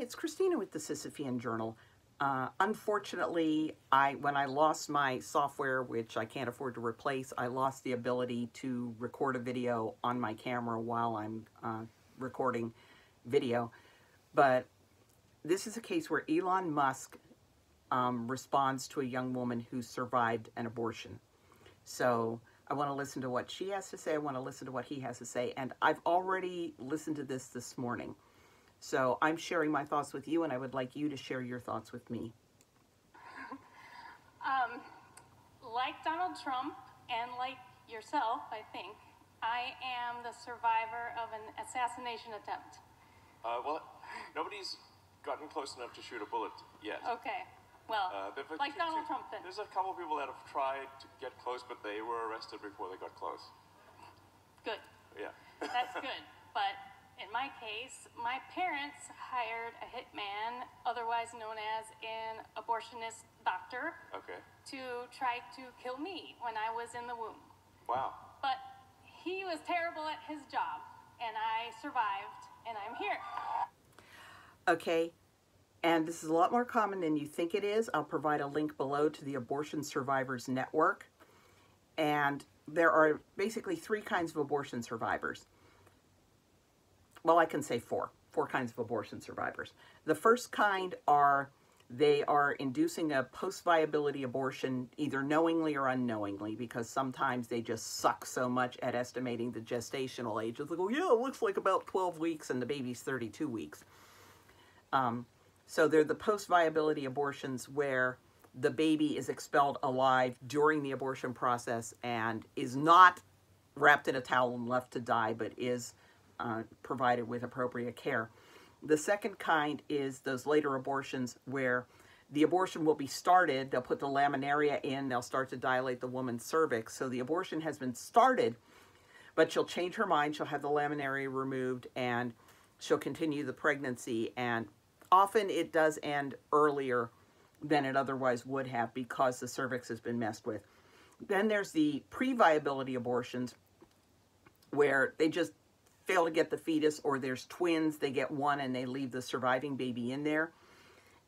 it's Christina with the Sisyphean Journal. Unfortunately, when I lost my software, which I can't afford to replace, I lost the ability to record a video on my camera while I'm recording video. But this is a case where Elon Musk responds to a young woman who survived an abortion. So I want to listen to what she has to say. I want to listen to what he has to say. And I've already listened to this morning. So I'm sharing my thoughts with you, and I would like you to share your thoughts with me. Like Donald Trump and like yourself, I think, I am the survivor of an assassination attempt. Well, nobody's gotten close enough to shoot a bullet yet. Okay. Well, like Donald Trump then. There's a couple people that have tried to get close, but they were arrested before they got close. Good. Yeah. That's good. But in my case, my parents hired a hitman, otherwise known as an abortionist doctor, to try to kill me when I was in the womb. Wow. But he was terrible at his job, and I survived, and I'm here. Okay. And this is a lot more common than you think it is. I'll provide a link below to the Abortion Survivors Network. And there are basically 3 kinds of abortion survivors. Well, I can say 4 kinds of abortion survivors. The first kind they are inducing a post-viability abortion, either knowingly or unknowingly, because sometimes they just suck so much at estimating the gestational age. It's like, oh yeah, it looks like about 12 weeks and the baby's 32 weeks. So they're the post-viability abortions where the baby is expelled alive during the abortion process and is not wrapped in a towel and left to die, but is provided with appropriate care. The second kind is those later abortions where the abortion will be started. They'll put the laminaria in. They'll start to dilate the woman's cervix. So the abortion has been started, but she'll change her mind. She'll have the laminaria removed, and she'll continue the pregnancy. And often it does end earlier than it otherwise would have because the cervix has been messed with. Then there's the pre-viability abortions where they just fail to get the fetus, or there's twins, they get one and they leave the surviving baby in there.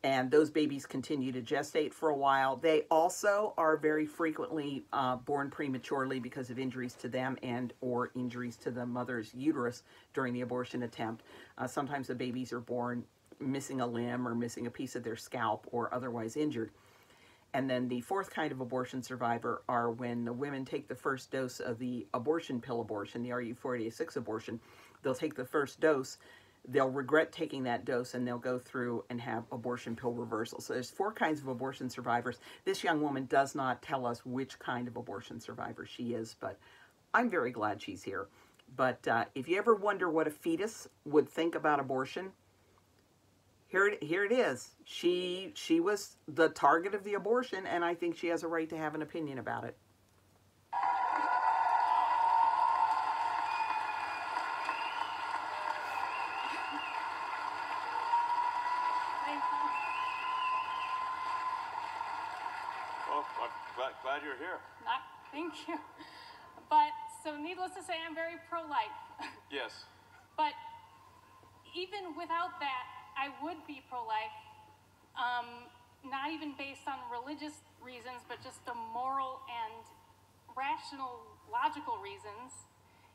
And those babies continue to gestate for a while. They also are very frequently born prematurely because of injuries to them and or injuries to the mother's uterus during the abortion attempt. Sometimes the babies are born missing a limb or missing a piece of their scalp or otherwise injured. And then the 4th kind of abortion survivor are when the women take the first dose of the abortion pill abortion, the RU486 abortion. They'll take the first dose, they'll regret taking that dose, and they'll go through and have abortion pill reversal. So there's 4 kinds of abortion survivors. This young woman does not tell us which kind of abortion survivor she is, but I'm very glad she's here. But if you ever wonder what a fetus would think about abortion, here it is. She was the target of the abortion, and I think she has a right to have an opinion about it. Well, I'm glad you're here. Thank you. But, so needless to say, I'm very pro-life. Yes. But even without that, I would be pro-life, not even based on religious reasons, but just the moral and rational, logical reasons.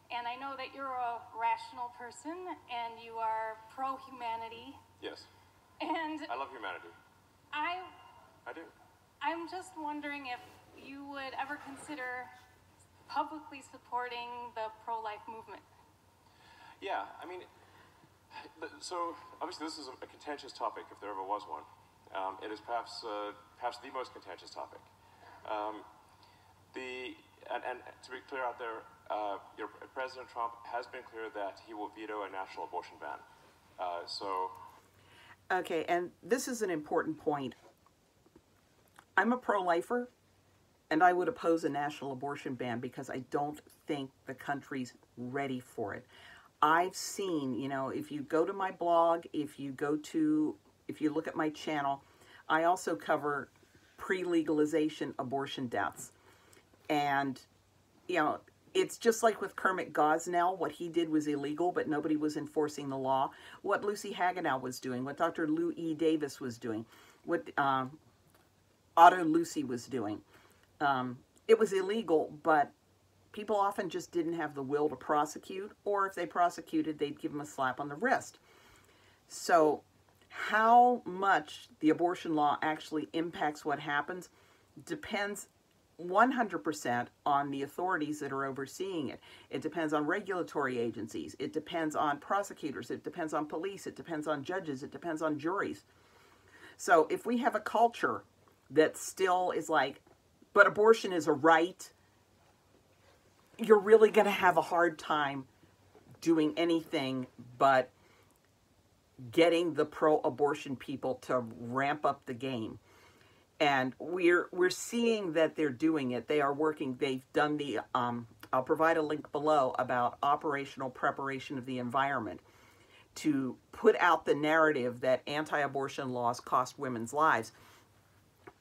And I know that you're a rational person, and you are pro-humanity. Yes. And I love humanity. I do. I'm just wondering if you would ever consider publicly supporting the pro-life movement. Yeah, I mean, so obviously this is a contentious topic, if there ever was one. It is perhaps the most contentious topic. And to be clear out there, President Trump has been clear that he will veto a national abortion ban. Okay, and this is an important point. I'm a pro-lifer, and I would oppose a national abortion ban because I don't think the country's ready for it. I've seen, if you go to my blog, if you look at my channel, I also cover pre-legalization abortion deaths. And, it's just like with Kermit Gosnell. What he did was illegal, but nobody was enforcing the law. What Lucy Hagenow was doing, what Dr. Lou E. Davis was doing, what Otto Lucy was doing. It was illegal, but people often just didn't have the will to prosecute, or if they prosecuted, they'd give them a slap on the wrist. So how much the abortion law actually impacts what happens depends 100% on the authorities that are overseeing it. It depends on regulatory agencies. It depends on prosecutors. It depends on police. It depends on judges. It depends on juries. So if we have a culture that still is like, but abortion is a right, you're really going to have a hard time doing anything but getting the pro-abortion people to ramp up the game. And we're seeing that they're doing it. They are working. They've done the, I'll provide a link below about operational preparation of the environment to put out the narrative that anti-abortion laws cost women's lives.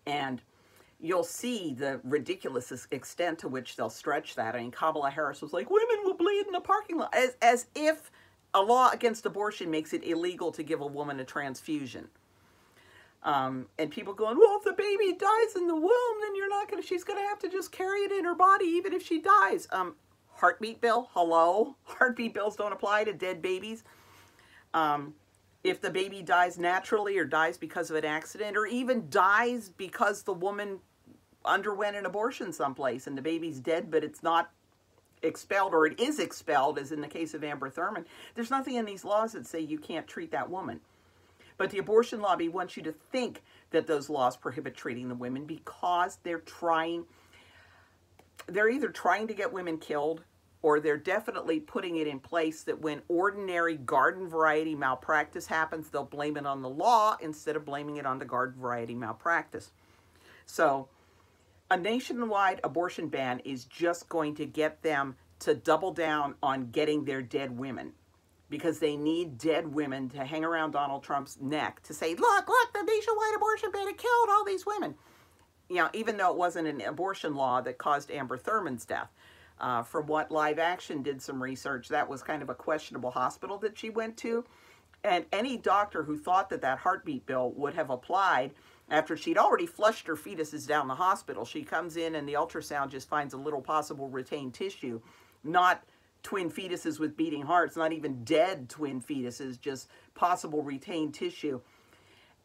And you'll see the ridiculous extent to which they'll stretch that. I mean, Kamala Harris was like, women will bleed in the parking lot, as if a law against abortion makes it illegal to give a woman a transfusion. And people going, well, if the baby dies in the womb, then she's going to have to just carry it in her body, even if she dies. Heartbeat bill, hello? Heartbeat bills don't apply to dead babies. If the baby dies naturally or dies because of an accident or even dies because the woman underwent an abortion someplace and the baby's dead, but it's not expelled, or it is expelled, as in the case of Amber Thurman, there's nothing in these laws that say you can't treat that woman. But the abortion lobby wants you to think that those laws prohibit treating the women because they're either trying to get women killed, or they're definitely putting it in place that when ordinary garden variety malpractice happens, they'll blame it on the law instead of blaming it on the garden variety malpractice. So a nationwide abortion ban is just going to get them to double down on getting their dead women, because they need dead women to hang around Donald Trump's neck to say, look, the nationwide abortion ban, it killed all these women. You know, even though it wasn't an abortion law that caused Amber Thurman's death. From what Live Action did some research, that was kind of a questionable hospital that she went to. And any doctor who thought that that heartbeat bill would have applied after she'd already flushed her fetuses down the hospital, she comes in and the ultrasound just finds a little possible retained tissue, not twin fetuses with beating hearts, not even dead twin fetuses, just possible retained tissue.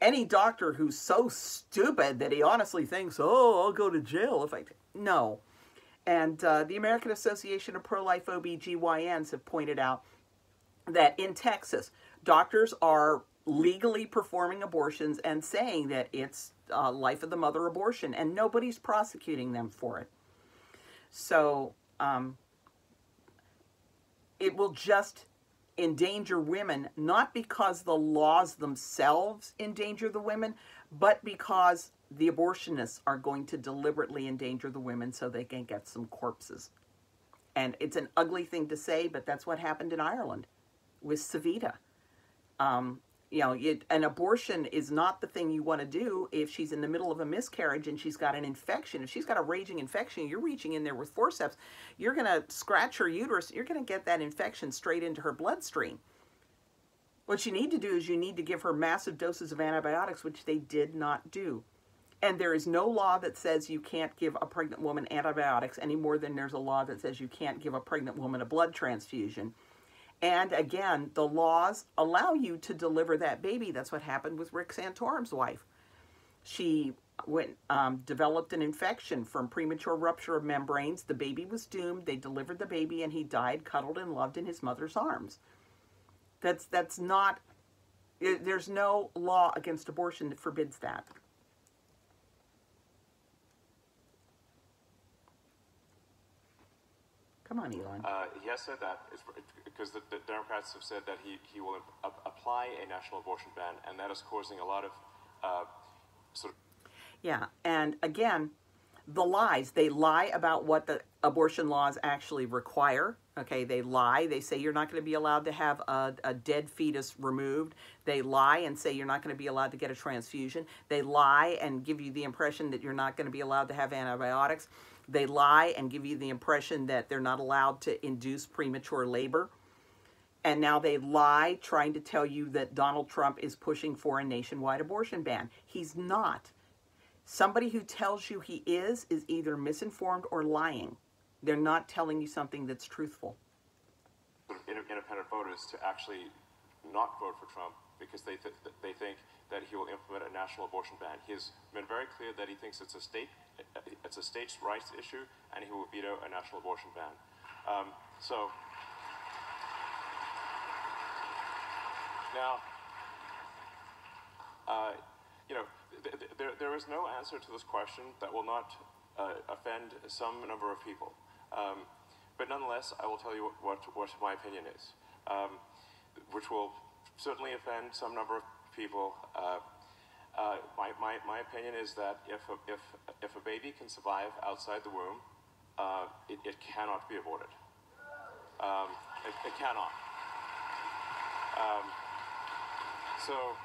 Any doctor who's so stupid that he honestly thinks, oh, I'll go to jail if I... No. And the American Association of Pro-Life OBGYNs have pointed out that in Texas, doctors are legally performing abortions and saying that it's life of the mother abortion, and nobody's prosecuting them for it. So it will just endanger women, not because the laws themselves endanger the women, but because the abortionists are going to deliberately endanger the women so they can get some corpses. And it's an ugly thing to say, but that's what happened in Ireland with Savita. You know, an abortion is not the thing you want to do if she's in the middle of a miscarriage and she's got an infection. If she's got a raging infection, you're reaching in there with forceps, you're going to scratch her uterus, you're going to get that infection straight into her bloodstream. What you need to do is you need to give her massive doses of antibiotics, which they did not do. And there is no law that says you can't give a pregnant woman antibiotics any more than there's a law that says you can't give a pregnant woman a blood transfusion. And again, the laws allow you to deliver that baby. That's what happened with Rick Santorum's wife. She developed an infection from premature rupture of membranes. The baby was doomed. They delivered the baby and he died cuddled and loved in his mother's arms. That's not, there's no law against abortion that forbids that. Come on, Elon. He has said that because the Democrats have said that he will apply a national abortion ban, and that is causing a lot of sort of... Yeah, and again, the lies. They lie about what the abortion laws actually require. Okay, they lie. They say you're not going to be allowed to have a dead fetus removed. They lie and say you're not going to be allowed to get a transfusion. They lie and give you the impression that you're not going to be allowed to have antibiotics. They lie and give you the impression that they're not allowed to induce premature labor. And now they lie trying to tell you that Donald Trump is pushing for a nationwide abortion ban. He's not. Somebody who tells you he is either misinformed or lying. They're not telling you something that's truthful. Independent voters to actually not vote for Trump because they think that he will implement a national abortion ban. He has been very clear that he thinks it's a states' rights issue, and he will veto a national abortion ban. Now, you know, there is no answer to this question that will not offend some number of people. But nonetheless, I will tell you what my opinion is, which will certainly offend some number of people. My opinion is that if a baby can survive outside the womb, it cannot be aborted. It cannot. So,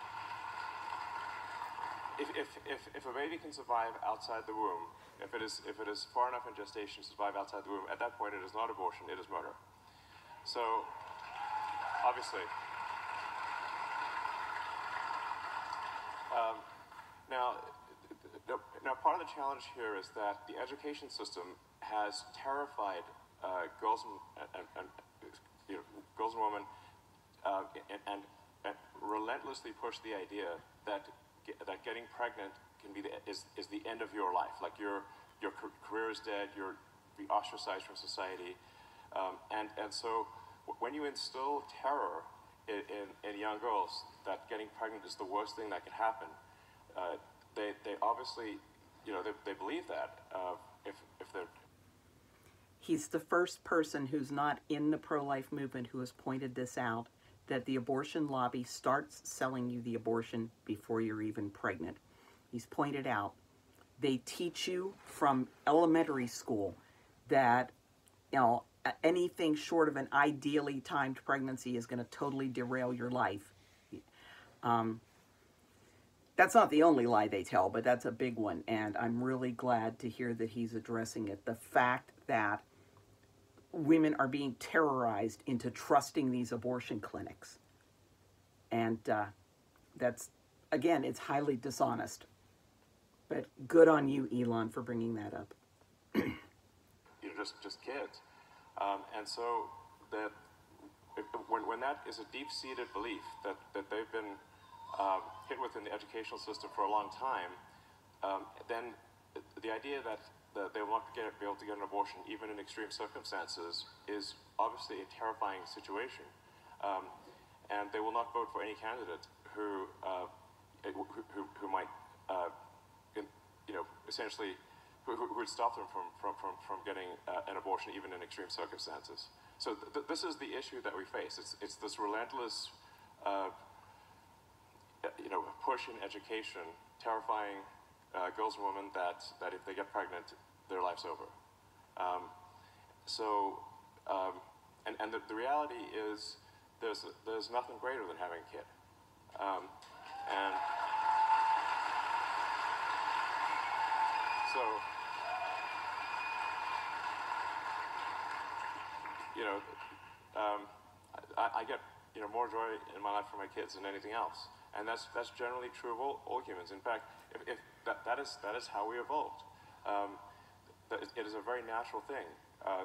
if a baby can survive outside the womb, if it is far enough in gestation to survive outside the womb, at that point it is not abortion, it is murder. So, obviously. Now, part of the challenge here is that the education system has terrified girls and women, and relentlessly pushed the idea that getting pregnant can be is the end of your life. Like your career is dead. You're be ostracized from society, and so when you instill terror in young girls that getting pregnant is the worst thing that could happen, they obviously, they believe that if they're. He's the first person who's not in the pro-life movement who has pointed this out, that the abortion lobby starts selling you the abortion before you're even pregnant. He's pointed out they teach you from elementary school that, anything short of an ideally timed pregnancy is going to totally derail your life. That's not the only lie they tell, but that's a big one, and I'm really glad to hear that he's addressing it. The fact that women are being terrorized into trusting these abortion clinics. And that's, again, it's highly dishonest. But good on you, Elon, for bringing that up. Just kids. And so that when that is a deep-seated belief that they've been hit with in the educational system for a long time, then the idea that they will not be able to get an abortion even in extreme circumstances is obviously a terrifying situation. And they will not vote for any candidate who might, essentially, who would stop them from getting an abortion even in extreme circumstances. So this is the issue that we face. It's this relentless, push in education, terrifying girls and women that if they get pregnant, their life's over. And the reality is there's nothing greater than having a kid. And so, I get more joy in my life for my kids than anything else, and that's generally true of all humans. In fact, if that is how we evolved. It is a very natural thing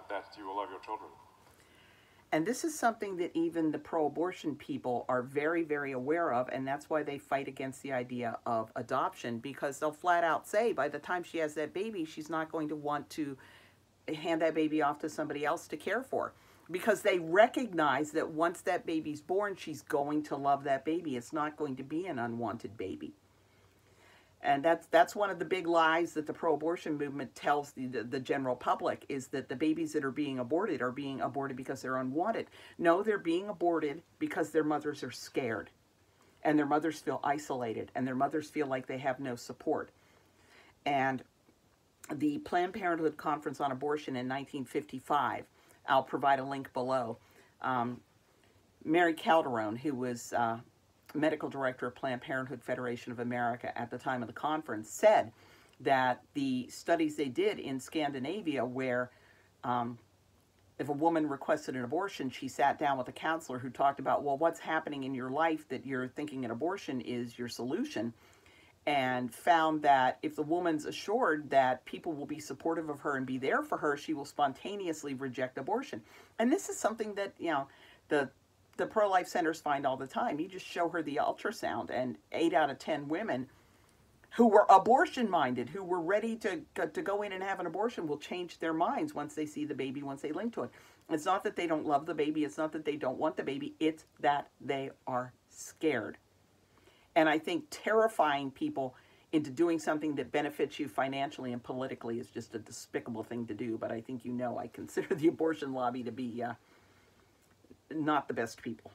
that you will love your children. And this is something that even the pro-abortion people are very, very aware of, and that's why they fight against the idea of adoption, because they'll flat out say by the time she has that baby, she's not going to want to hand that baby off to somebody else to care for, because they recognize that once that baby's born, she's going to love that baby. It's not going to be an unwanted baby. And that's one of the big lies that the pro-abortion movement tells the general public, is that the babies that are being aborted because they're unwanted. No, they're being aborted because their mothers are scared, and their mothers feel isolated, and their mothers feel like they have no support. And the Planned Parenthood Conference on Abortion in 1955, I'll provide a link below, Mary Calderon, who was medical director of Planned Parenthood Federation of America at the time of the conference, said that the studies they did in Scandinavia, where if a woman requested an abortion, she sat down with a counselor who talked about, well, what's happening in your life that you're thinking an abortion is your solution, and found that if the woman's assured that people will be supportive of her and be there for her, she will spontaneously reject abortion. And this is something that, the pro-life centers find all the time. You just show her the ultrasound, and 8 out of 10 women who were abortion-minded, who were ready to go in and have an abortion, will change their minds once they see the baby, once they link to it. It's not that they don't love the baby. It's not that they don't want the baby. It's that they are scared. And I think terrifying people into doing something that benefits you financially and politically is just a despicable thing to do. But I think I consider the abortion lobby to be not the best people.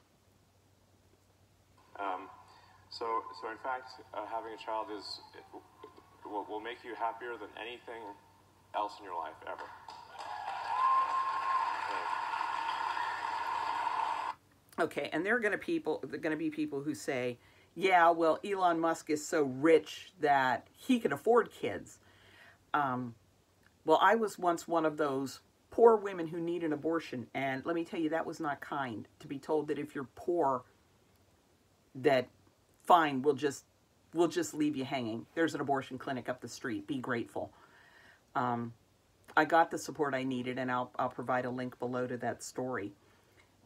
So in fact, having a child will make you happier than anything else in your life ever. Okay, and there are going to be people who say, yeah, well, Elon Musk is so rich that he can afford kids. Well, I was once one of those poor women who need an abortion, and let me tell you, that was not kind, to be told that if you're poor, that fine, we'll just leave you hanging. There's an abortion clinic up the street. Be grateful. I got the support I needed, and I'll provide a link below to that story.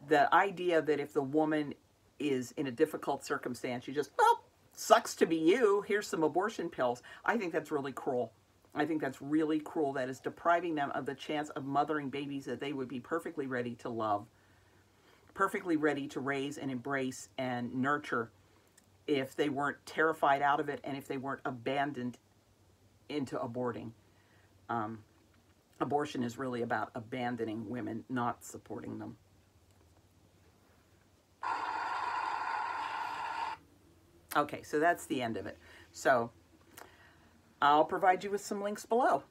The idea that if the woman is in a difficult circumstance, you just, well, sucks to be you, here's some abortion pills. I think that's really cruel. I think that's really cruel. That is depriving them of the chance of mothering babies that they would be perfectly ready to love, perfectly ready to raise and embrace and nurture if they weren't terrified out of it and if they weren't abandoned into aborting. Abortion is really about abandoning women, not supporting them. Okay, so that's the end of it. So I'll provide you with some links below.